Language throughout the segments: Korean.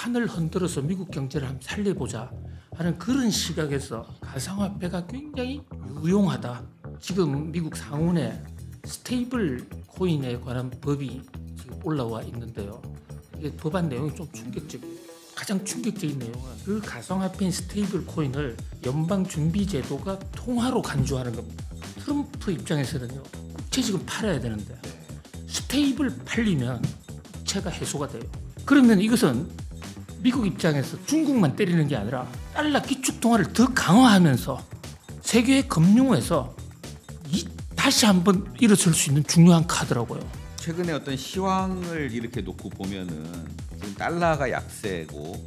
판을 흔들어서 미국 경제를 한번 살려보자 하는 그런 시각에서 가상화폐가 굉장히 유용하다. 지금 미국 상원에 스테이블 코인에 관한 법이 지금 올라와 있는데요. 이게 법안 내용이 좀 충격적이에요. 가장 충격적인 내용은 그 가상화폐인 스테이블 코인을 연방준비제도가 통화로 간주하는 겁니다. 트럼프 입장에서는요, 국채 지금 팔아야 되는데 스테이블 팔리면 국채가 해소가 돼요. 그러면 이것은 미국 입장에서 중국만 때리는 게 아니라 달러 기축통화를 더 강화하면서 세계 금융에서 다시 한번 일어설 수 있는 중요한 카드라고요. 최근에 어떤 시황을 이렇게 놓고 보면은 지금 달러가 약세고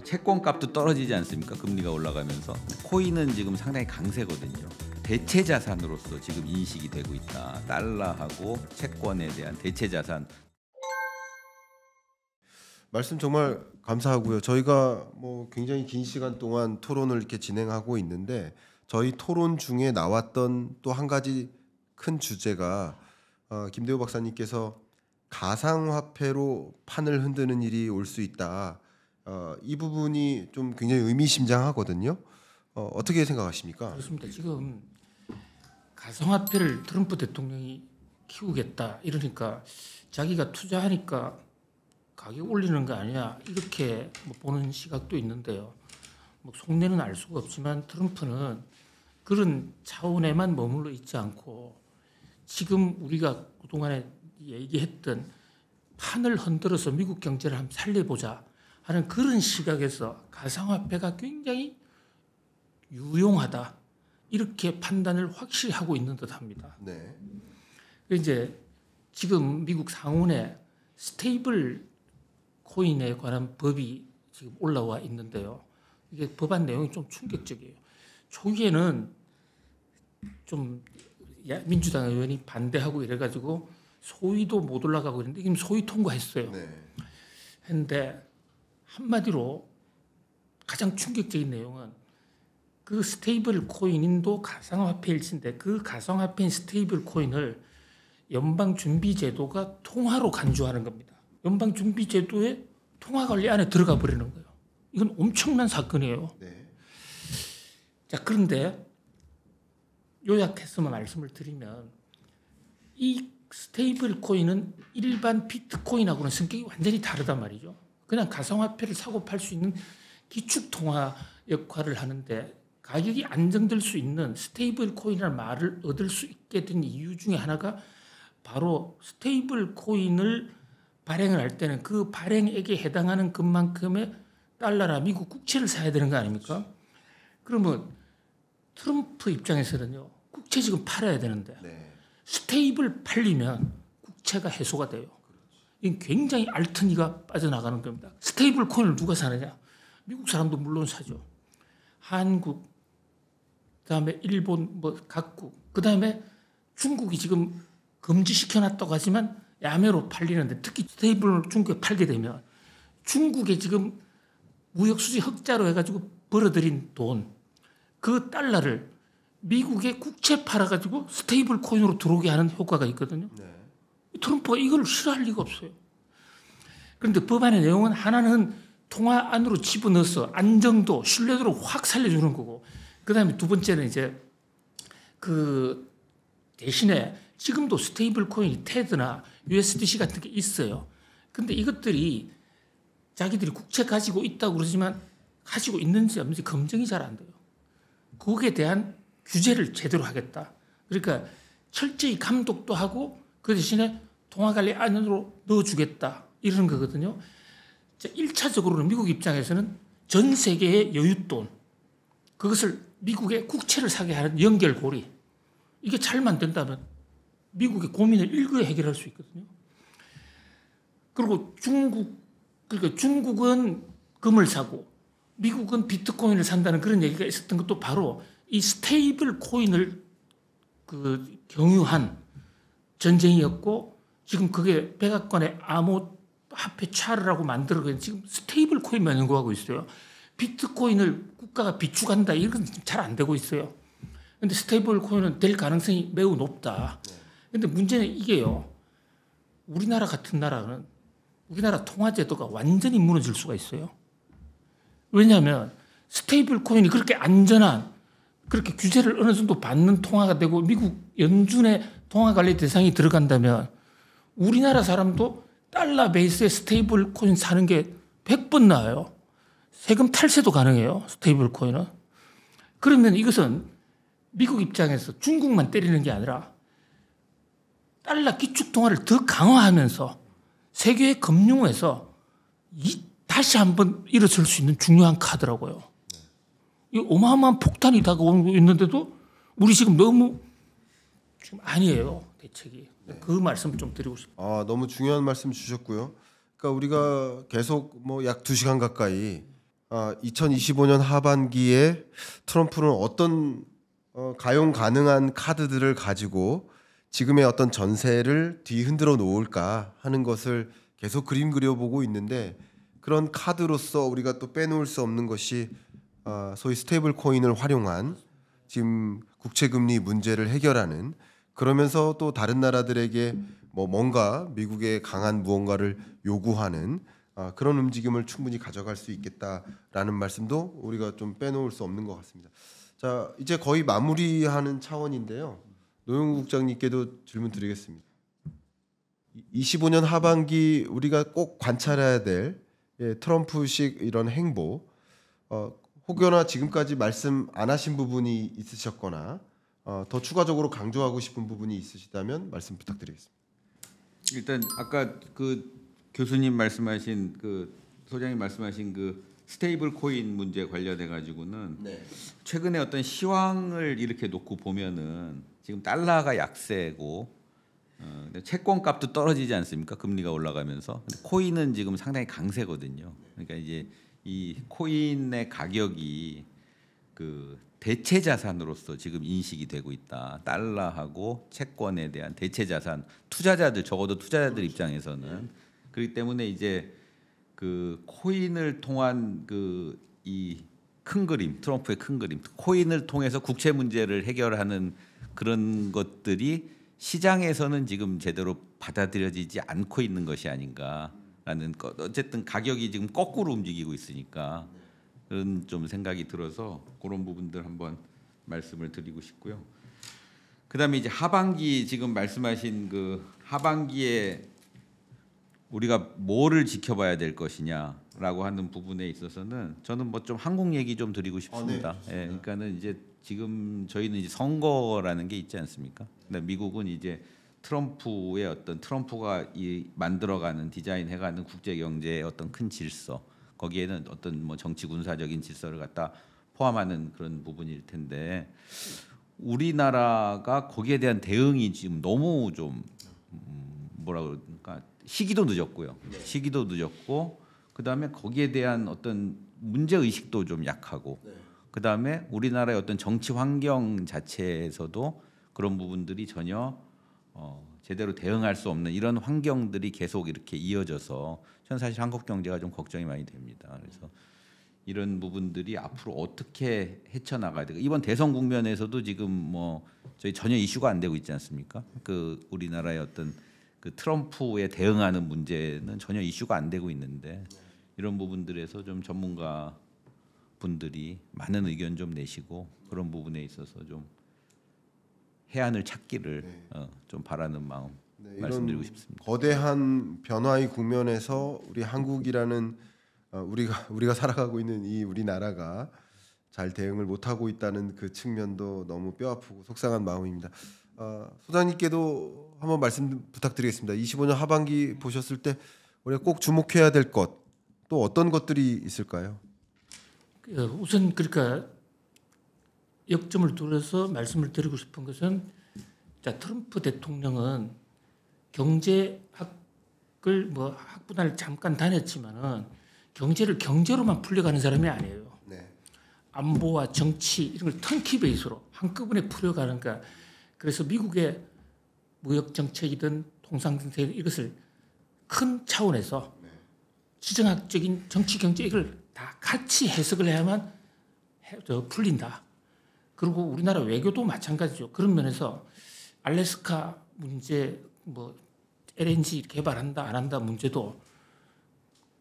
채권값도 떨어지지 않습니까? 금리가 올라가면서 코인은 지금 상당히 강세거든요. 대체 자산으로서 지금 인식이 되고 있다. 달러하고 채권에 대한 대체 자산. 말씀 정말 감사하고요. 저희가 뭐 굉장히 긴 시간 동안 토론을 이렇게 진행하고 있는데 저희 토론 중에 나왔던 또 한 가지 큰 주제가 김대호 박사님께서 가상화폐로 판을 흔드는 일이 올 수 있다. 이 부분이 좀 굉장히 의미심장하거든요. 어떻게 생각하십니까? 그렇습니다. 지금 가상화폐를 트럼프 대통령이 키우겠다 이러니까 자기가 투자하니까 가격 올리는 거 아니냐 이렇게 보는 시각도 있는데요. 뭐 속내는 알 수가 없지만 트럼프는 그런 차원에만 머물러 있지 않고 지금 우리가 그동안에 얘기했던 판을 흔들어서 미국 경제를 한번 살려보자 하는 그런 시각에서 가상화폐가 굉장히 유용하다 이렇게 판단을 확실히 하고 있는 듯합니다. 네. 이제 지금 미국 상원에 스테이블 코인에 관한 법이 지금 올라와 있는데요. 이게 법안 내용이 좀 충격적이에요. 초기에는 좀 민주당 의원이 반대하고 이래가지고 소위도 못 올라가고 있는데 지금 소위 통과했어요. 네. 했는데 한마디로 가장 충격적인 내용은 그 스테이블 코인도 가상화폐일진데 그 가상화폐인 스테이블 코인을 연방준비제도가 통화로 간주하는 겁니다. 연방준비제도의 통화관리 안에 들어가 버리는 거예요. 이건 엄청난 사건이에요. 네. 자, 그런데 요약해서 말씀을 드리면 이 스테이블 코인은 일반 비트코인하고는 성격이 완전히 다르단 말이죠. 그냥 가상화폐를 사고 팔 수 있는 기축통화 역할을 하는데 가격이 안정될 수 있는 스테이블 코인이라는 말을 얻을 수 있게 된 이유 중에 하나가 바로 스테이블 코인을 발행을 할 때는 그 발행액에 해당하는 것만큼의 달러나 미국 국채를 사야 되는 거 아닙니까? 그러면 트럼프 입장에서는요. 국채 지금 팔아야 되는데 네. 스테이블 팔리면 국채가 해소가 돼요. 이건 굉장히 알턴이가 빠져나가는 겁니다. 스테이블 코인을 누가 사느냐? 미국 사람도 물론 사죠. 한국, 그다음에 일본, 뭐 각국, 그다음에 중국이 지금 금지시켜놨다고 하지만 야매로 팔리는데 특히 스테이블을 중국에 팔게 되면 중국에 지금 무역수지 흑자로 해가지고 벌어들인 돈, 그 달러를 미국에 국채 팔아가지고 스테이블 코인으로 들어오게 하는 효과가 있거든요. 네. 트럼프가 이걸 싫어할 리가 없어요. 그런데 법안의 내용은 하나는 통화 안으로 집어넣어서 안정도, 신뢰도를 확 살려주는 거고, 그 다음에 두 번째는 이제 그 대신에 지금도 스테이블 코인이 테드나 USDC 같은 게 있어요. 근데 이것들이 자기들이 국채 가지고 있다고 그러지만 가지고 있는지 없는지 검증이 잘 안 돼요. 거기에 대한 규제를 제대로 하겠다. 그러니까 철저히 감독도 하고 그 대신에 통화관리 안으로 넣어주겠다. 이러는 거거든요. 1차적으로는 미국 입장에서는 전 세계의 여윳돈, 그것을 미국의 국채를 사게 하는 연결고리, 이게 잘만 된다면 미국의 고민을 일거에 해결할 수 있거든요. 그리고 그러니까 중국은 금을 사고 미국은 비트코인을 산다는 그런 얘기가 있었던 것도 바로 이 스테이블 코인을 그 경유한 전쟁이었고, 지금 그게 백악관의 암호화폐 차르라고 만들어서 지금 스테이블 코인만 연구하고 있어요. 비트코인을 국가가 비축한다 이건 잘 안 되고 있어요. 그런데 스테이블 코인은 될 가능성이 매우 높다. 그런데 문제는 이게요. 우리나라 같은 나라는 우리나라 통화제도가 완전히 무너질 수가 있어요. 왜냐하면 스테이블 코인이 그렇게 안전한, 그렇게 규제를 어느 정도 받는 통화가 되고 미국 연준의 통화 관리 대상이 들어간다면 우리나라 사람도 달러 베이스의 스테이블 코인 사는 게 100번 나아요. 세금 탈세도 가능해요. 스테이블 코인은. 그러면 이것은 미국 입장에서 중국만 때리는 게 아니라 달러 기축 통화를 더 강화하면서 세계의 금융에서 다시 한번 일어설 수 있는 중요한 카드라고요. 이 어마어마한 폭탄이 다가오고 있는데도 우리 지금 너무 지금 아니에요, 대책이. 그 말씀 좀 드리고 싶어요. 너무 중요한 말씀 주셨고요. 그러니까 우리가 계속 뭐 약 2시간 가까이 2025년 하반기에 트럼프는 어떤 가용 가능한 카드들을 가지고 지금의 어떤 전세를 뒤흔들어 놓을까 하는 것을 계속 그림 그려보고 있는데, 그런 카드로서 우리가 또 빼놓을 수 없는 것이 소위 스테이블 코인을 활용한 지금 국채 금리 문제를 해결하는, 그러면서 또 다른 나라들에게 뭔가 미국의 강한 무언가를 요구하는 그런 움직임을 충분히 가져갈 수 있겠다라는 말씀도 우리가 좀 빼놓을 수 없는 것 같습니다. 자, 이제 거의 마무리하는 차원인데요. 노영우 국장님께도 질문 드리겠습니다. 25년 하반기 우리가 꼭 관찰해야 될 트럼프식 이런 행보, 혹여나 지금까지 말씀 안 하신 부분이 있으셨거나 더 추가적으로 강조하고 싶은 부분이 있으시다면 말씀 부탁드리겠습니다. 일단 아까 그 교수님 말씀하신 소장님 말씀하신 스테이블 코인 문제 관련해 가지고는 최근에 어떤 시황을 이렇게 놓고 보면은 지금 달러가 약세고 채권값도 떨어지지 않습니까? 금리가 올라가면서. 근데 코인은 지금 상당히 강세거든요. 그러니까 이제 이 코인의 가격이 대체 자산으로서 지금 인식이 되고 있다. 달러하고 채권에 대한 대체 자산, 투자자들, 적어도 투자자들 입장에서는. 그렇기 때문에 이제 코인을 통한 이 큰 그림, 트럼프의 큰 그림, 코인을 통해서 국채 문제를 해결하는 그런 것들이 시장에서는 지금 제대로 받아들여지지 않고 있는 것이 아닌가라는 것. 어쨌든 가격이 지금 거꾸로 움직이고 있으니까 그런 좀 생각이 들어서 그런 부분들 한번 말씀을 드리고 싶고요. 그다음에 이제 하반기 지금 말씀하신 하반기에 우리가 뭐를 지켜봐야 될 것이냐라고 하는 부분에 있어서는 저는 뭐 좀 한국 얘기 좀 드리고 싶습니다. 네, 그러니까는 이제 지금 저희는 이제 선거라는 게 있지 않습니까? 근데 미국은 이제 트럼프의 어떤 트럼프가 만들어가는 디자인해가는 국제 경제의 어떤 큰 질서, 거기에는 어떤 뭐 정치 군사적인 질서를 갖다 포함하는 그런 부분일 텐데, 우리나라가 거기에 대한 대응이 지금 너무 좀 뭐라 그럴까, 시기도 늦었고요. 시기도 늦었고, 그 다음에 거기에 대한 어떤 문제 의식도 좀 약하고, 그 다음에 우리나라의 어떤 정치 환경 자체에서도 그런 부분들이 전혀 제대로 대응할 수 없는 이런 환경들이 계속 이렇게 이어져서 저는 사실 한국 경제가 좀 걱정이 많이 됩니다. 그래서 이런 부분들이 앞으로 어떻게 헤쳐나가야 되고, 이번 대선 국면에서도 지금 뭐 저희 전혀 이슈가 안 되고 있지 않습니까? 우리나라의 어떤 트럼프에 대응하는 문제는 전혀 이슈가 안 되고 있는데, 이런 부분들에서 좀 전문가 분들이 많은 의견 좀 내시고 그런 부분에 있어서 좀 해안을 찾기를 좀 바라는 마음 말씀드리고 싶습니다. 거대한 변화의 국면에서 우리 한국이라는 우리가 살아가고 있는 이 우리나라가 잘 대응을 못하고 있다는 그 측면도 너무 뼈아프고 속상한 마음입니다. 소장님께도 한번 말씀 부탁드리겠습니다. 25년 하반기 보셨을 때 우리가 꼭 주목해야 될 것, 또 어떤 것들이 있을까요? 우선 그러니까 역점을 두어서 말씀을 드리고 싶은 것은, 자, 트럼프 대통령은 경제학을 뭐 학부단을 잠깐 다녔지만은 경제를 경제로만 풀려가는 사람이 아니에요. 안보와 정치 이런 걸 턴키 베이스로 한꺼번에 풀려가는 거. 그래서 미국의 무역 정책이든 통상 정책 이것을 큰 차원에서 지정학적인 정치 경제 이걸 다 같이 해석을 해야만 풀린다. 그리고 우리나라 외교도 마찬가지죠. 그런 면에서 알래스카 문제, 뭐 LNG 개발한다 안 한다 문제도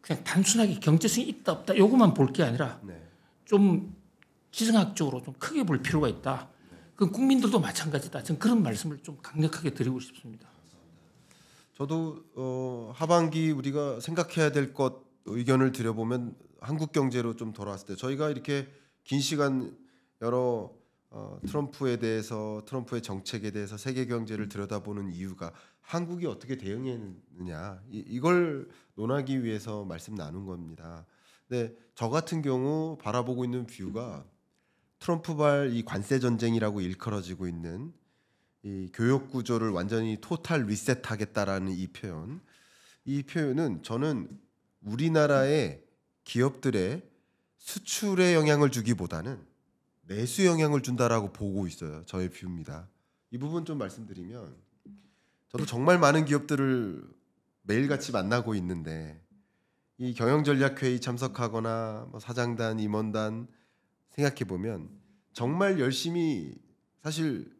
그냥 단순하게 경제성이 있다 없다 요것만 볼 게 아니라 네. 좀 지정학적으로 좀 크게 볼 필요가 있다. 그 국민들도 마찬가지다. 저는 그런 말씀을 좀 강력하게 드리고 싶습니다. 저도 하반기 우리가 생각해야 될 것 의견을 드려보면 한국 경제로 좀 돌아왔을 때 저희가 이렇게 긴 시간 여러 트럼프에 대해서 트럼프의 정책에 대해서 세계 경제를 들여다보는 이유가 한국이 어떻게 대응했느냐 이걸 논하기 위해서 말씀 나눈 겁니다. 근데 저 같은 경우 바라보고 있는 뷰가 트럼프발 이 관세 전쟁이라고 일컬어지고 있는 이 교육 구조를 완전히 토탈 리셋하겠다라는 이 표현은 저는 우리나라의 기업들의 수출에 영향을 주기보다는 내수 영향을 준다라고 보고 있어요. 저의 뷰입니다. 이 부분 좀 말씀드리면 저도 정말 많은 기업들을 매일같이 만나고 있는데 이 경영전략회의 참석하거나 뭐 사장단, 임원단 생각해 보면 정말 열심히 사실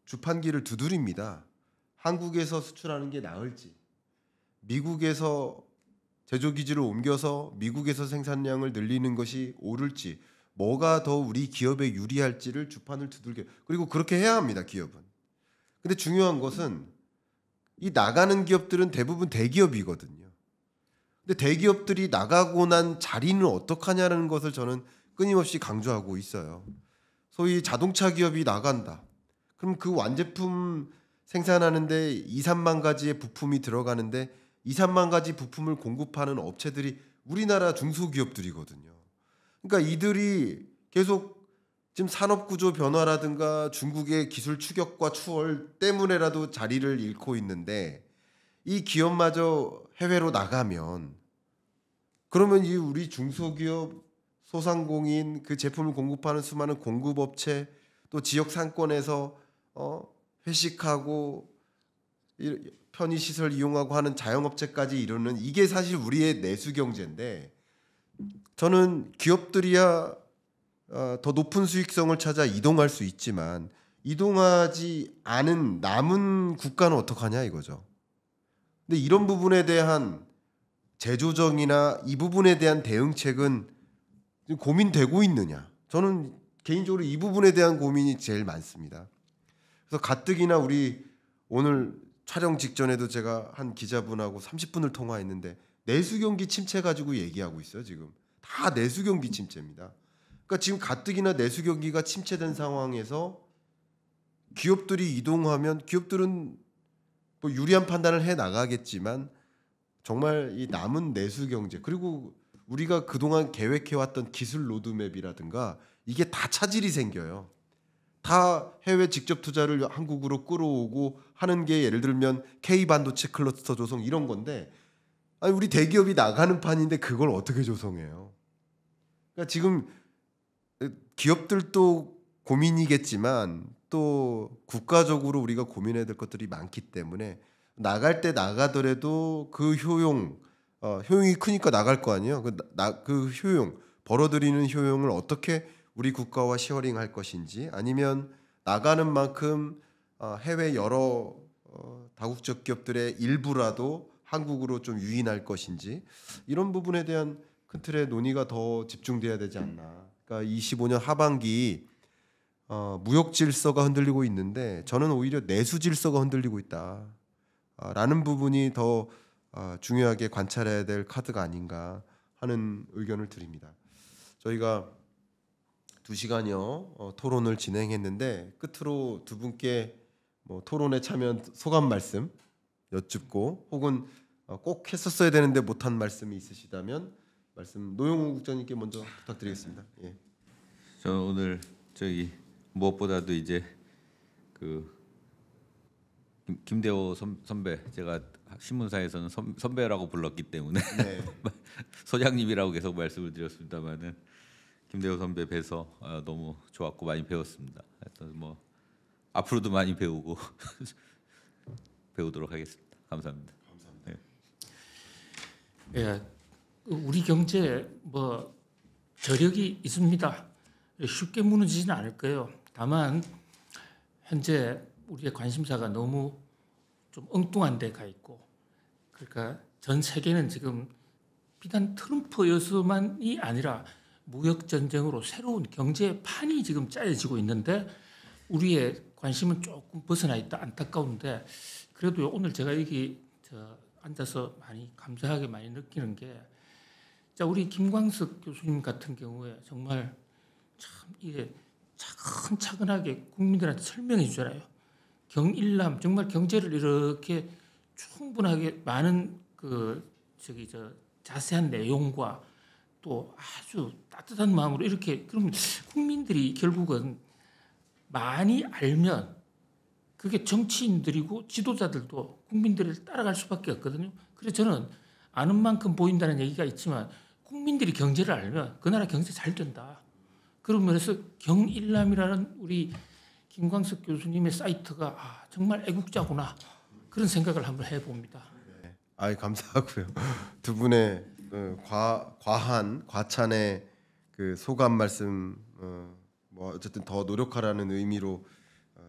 주판기를 두드립니다. 한국에서 수출하는 게 나을지, 미국에서 제조기지를 옮겨서 미국에서 생산량을 늘리는 것이 옳을지, 뭐가 더 우리 기업에 유리할지를 주판을 두들겨. 그리고 그렇게 해야 합니다, 기업은. 근데 중요한 것은 이 나가는 기업들은 대부분 대기업이거든요. 근데 대기업들이 나가고 난 자리는 어떡하냐는 것을 저는 끊임없이 강조하고 있어요. 소위 자동차 기업이 나간다. 그럼 그 완제품 생산하는데 2, 3만 가지의 부품이 들어가는데 2, 3만 가지 부품을 공급하는 업체들이 우리나라 중소기업들이거든요. 그러니까 이들이 계속 지금 산업구조 변화라든가 중국의 기술 추격과 추월 때문에라도 자리를 잃고 있는데 이 기업마저 해외로 나가면 그러면 이 우리 중소기업 소상공인 그 제품을 공급하는 수많은 공급업체 또 지역 상권에서 회식하고 편의시설 이용하고 하는 자영업체까지 이루는 이게 사실 우리의 내수 경제인데 저는 기업들이야 더 높은 수익성을 찾아 이동할 수 있지만 이동하지 않은 남은 국가는 어떡하냐 이거죠. 근데 이런 부분에 대한 재조정이나 이 부분에 대한 대응책은 고민되고 있느냐? 저는 개인적으로 이 부분에 대한 고민이 제일 많습니다. 그래서 가뜩이나 우리 오늘 촬영 직전에도 제가 한 기자분하고 30분을 통화했는데 내수 경기 침체 가지고 얘기하고 있어요. 지금 다 내수 경기 침체입니다. 그러니까 지금 가뜩이나 내수 경기가 침체된 상황에서 기업들이 이동하면 기업들은 뭐 유리한 판단을 해 나가겠지만 정말 이 남은 내수 경제 그리고 우리가 그동안 계획해왔던 기술 로드맵이라든가 이게 다 차질이 생겨요. 다 해외 직접 투자를 한국으로 끌어오고 하는 게 예를 들면 K반도체 클러스터 조성 이런 건데 아니 우리 대기업이 나가는 판인데 그걸 어떻게 조성해요? 그러니까 지금 기업들도 고민이겠지만 또 국가적으로 우리가 고민해야 될 것들이 많기 때문에 나갈 때 나가더라도 그 효용이 크니까 나갈 거 아니에요. 그 효용 벌어들이는 효용을 어떻게 우리 국가와 쉐어링할 것인지 아니면 나가는 만큼 해외 여러 다국적 기업들의 일부라도 한국으로 좀 유인할 것인지 이런 부분에 대한 큰 틀의 논의가 더 집중돼야 되지 않나. 그러니까 25년 하반기 무역 질서가 흔들리고 있는데 저는 오히려 내수 질서가 흔들리고 있다라는 부분이 더 중요하게 관찰해야 될 카드가 아닌가 하는 의견을 드립니다. 저희가 2시간여 토론을 진행했는데 끝으로 두 분께 뭐 토론에 참여한 소감 말씀 여쭙고 혹은 꼭 했었어야 되는데 못한 말씀이 있으시다면 말씀 노영우 국장님께 먼저 부탁드리겠습니다. 예. 저 오늘 저기 무엇보다도 이제 그 김대호 선배 제가 신문사에서는 선배라고 불렀기 때문에 네. 소장님이라고 계속 말씀을 드렸습니다만은 김대호 선배 뵈서 너무 좋았고 많이 배웠습니다. 그래서 뭐 앞으로도 많이 배우고 배우도록 하겠습니다. 감사합니다. 감사합니다. 네. 예, 우리 경제 뭐 저력이 있습니다. 쉽게 무너지지는 않을 거예요. 다만 현재 우리의 관심사가 너무 좀 엉뚱한 데가 있고 그러니까 전 세계는 지금 비단 트럼프 여서만이 아니라 무역 전쟁으로 새로운 경제 판이 지금 짜여지고 있는데 우리의 관심은 조금 벗어나 있다 안타까운데 그래도 오늘 제가 여기 앉아서 많이 감사하게 많이 느끼는 게 자, 우리 김광석 교수님 같은 경우에 정말 참 이게 차근차근하게 국민들한테 설명해 주잖아요. 경일남 정말 경제를 이렇게 충분하게 많은 자세한 내용과 또 아주 따뜻한 마음으로 이렇게 그러면 국민들이 결국은 많이 알면 그게 정치인들이고 지도자들도 국민들을 따라갈 수밖에 없거든요. 그래서 저는 아는 만큼 보인다는 얘기가 있지만 국민들이 경제를 알면 그 나라 경제 잘 된다. 그런 면에서 경일남이라는 우리 김광석 교수님의 사이트가 정말 애국자구나 그런 생각을 한번 해봅니다. 네. 감사하고요. 두 분의 과찬의 그 소감 말씀 뭐 어쨌든 더 노력하라는 의미로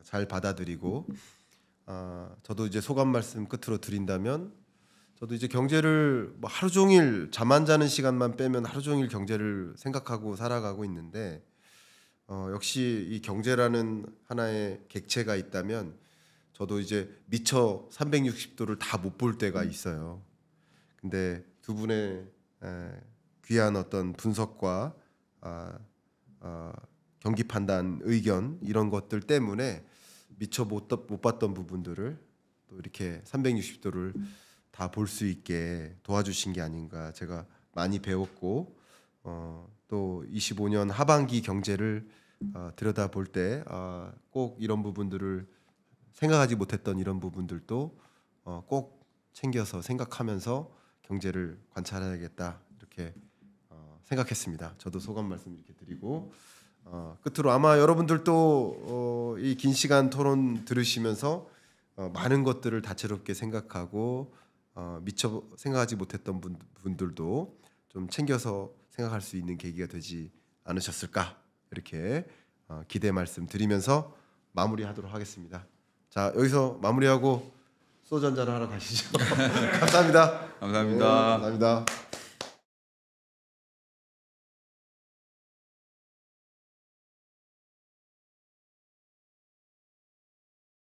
잘 받아들이고 저도 이제 소감 말씀 끝으로 드린다면 저도 이제 경제를 뭐 하루 종일 잠 안 자는 시간만 빼면 하루 종일 경제를 생각하고 살아가고 있는데 역시 이 경제라는 하나의 객체가 있다면 저도 이제 미처 360도를 다 못 볼 때가 있어요. 근데 두 분의 귀한 어떤 분석과 경기 판단, 의견 이런 것들 때문에 미처 못 봤던 부분들을 또 이렇게 360도를 다 볼 수 있게 도와주신 게 아닌가. 제가 많이 배웠고 또 25년 하반기 경제를 들여다볼 때 꼭 이런 부분들을 생각하지 못했던 이런 부분들도 꼭 챙겨서 생각하면서 경제를 관찰해야겠다 이렇게 생각했습니다. 저도 소감 말씀 이렇게 드리고 끝으로 아마 여러분들도 이 긴 시간 토론 들으시면서 많은 것들을 다채롭게 생각하고 미처 생각하지 못했던 분들도 좀 챙겨서 생각할 수 있는 계기가 되지 않으셨을까 이렇게 기대 말씀 드리면서 마무리하도록 하겠습니다. 자, 여기서 마무리하고 소주 한잔 하러 가시죠. 감사합니다. 감사합니다. 네, 감사합니다.